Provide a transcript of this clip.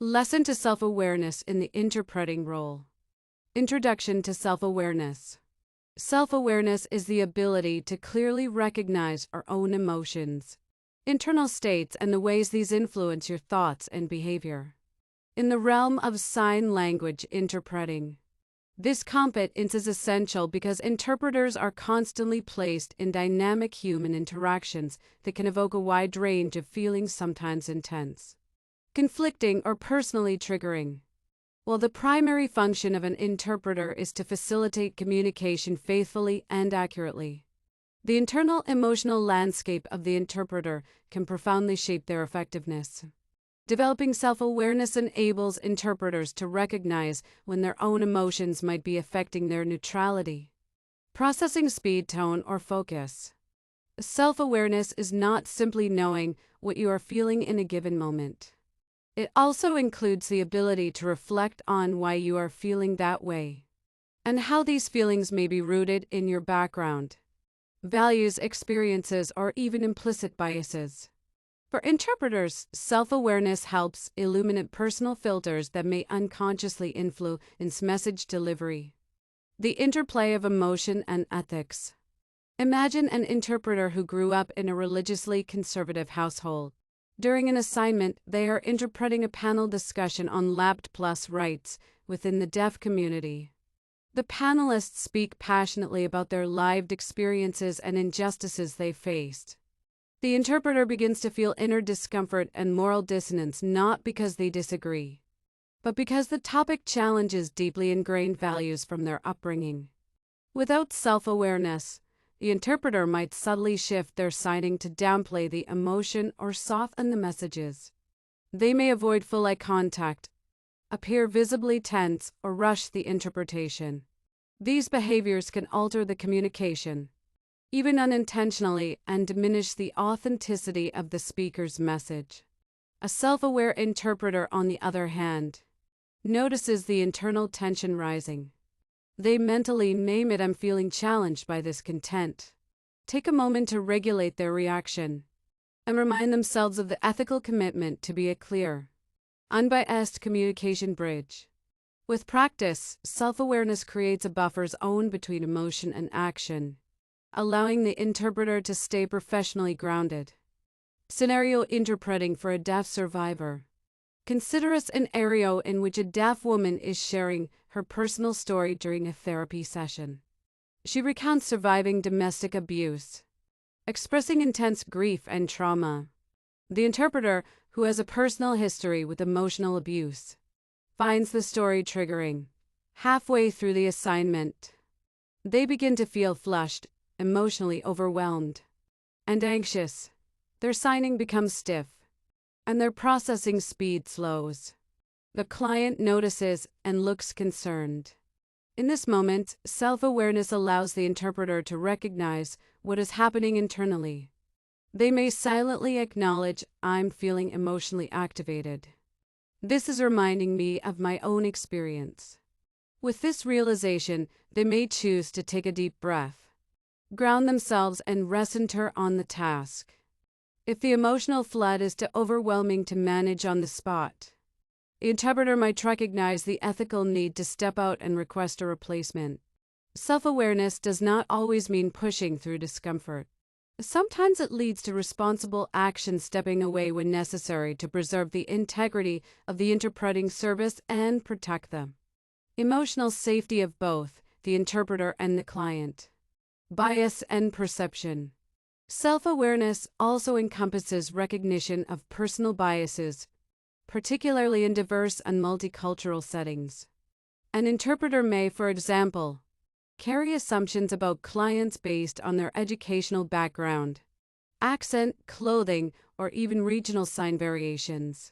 Lesson to Self-Awareness in the Interpreting Role. Introduction to Self-Awareness. Self-awareness is the ability to clearly recognize our own emotions, internal states, and the ways these influence your thoughts and behavior. In the realm of sign language interpreting, this competence is essential because interpreters are constantly placed in dynamic human interactions that can evoke a wide range of feelings, sometimes intense, conflicting, or personally triggering. While the primary function of an interpreter is to facilitate communication faithfully and accurately, the internal emotional landscape of the interpreter can profoundly shape their effectiveness. Developing self-awareness enables interpreters to recognize when their own emotions might be affecting their neutrality, processing speed, tone, or focus. Self-awareness is not simply knowing what you are feeling in a given moment. It also includes the ability to reflect on why you are feeling that way, and how these feelings may be rooted in your background, values, experiences, or even implicit biases. For interpreters, self-awareness helps illuminate personal filters that may unconsciously influence message delivery. The interplay of emotion and ethics. Imagine an interpreter who grew up in a religiously conservative household. During an assignment, they are interpreting a panel discussion on LGBTQ+ rights within the deaf community. The panelists speak passionately about their lived experiences and injustices they faced. The interpreter begins to feel inner discomfort and moral dissonance, not because they disagree, but because the topic challenges deeply ingrained values from their upbringing. Without self-awareness, the interpreter might subtly shift their signing to downplay the emotion or soften the messages. They may avoid full eye contact, appear visibly tense, or rush the interpretation. These behaviors can alter the communication, even unintentionally, and diminish the authenticity of the speaker's message. A self-aware interpreter, on the other hand, notices the internal tension rising. They mentally name it: "I'm feeling challenged by this content." Take a moment to regulate their reaction and remind themselves of the ethical commitment to be a clear, unbiased communication bridge. With practice, self-awareness creates a buffer zone between emotion and action, allowing the interpreter to stay professionally grounded. Scenario interpreting for a deaf survivor. Consider a scenario in which a deaf woman is sharing her personal story during a therapy session. She recounts surviving domestic abuse, expressing intense grief and trauma. The interpreter, who has a personal history with emotional abuse, finds the story triggering. Halfway through the assignment, they begin to feel flushed, emotionally overwhelmed, and anxious. Their signing becomes stiff, and their processing speed slows. The client notices and looks concerned. In this moment, self-awareness allows the interpreter to recognize what is happening internally. They may silently acknowledge, "I'm feeling emotionally activated. This is reminding me of my own experience." With this realization, they may choose to take a deep breath, ground themselves, and recenter on the task. If the emotional flood is too overwhelming to manage on the spot, the interpreter might recognize the ethical need to step out and request a replacement. Self-awareness does not always mean pushing through discomfort. Sometimes it leads to responsible action, stepping away when necessary to preserve the integrity of the interpreting service and protect the emotional safety of both the interpreter and the client. Bias and perception. Self-awareness also encompasses recognition of personal biases, particularly in diverse and multicultural settings. An interpreter may, for example, carry assumptions about clients based on their educational background, accent, clothing, or even regional sign variations.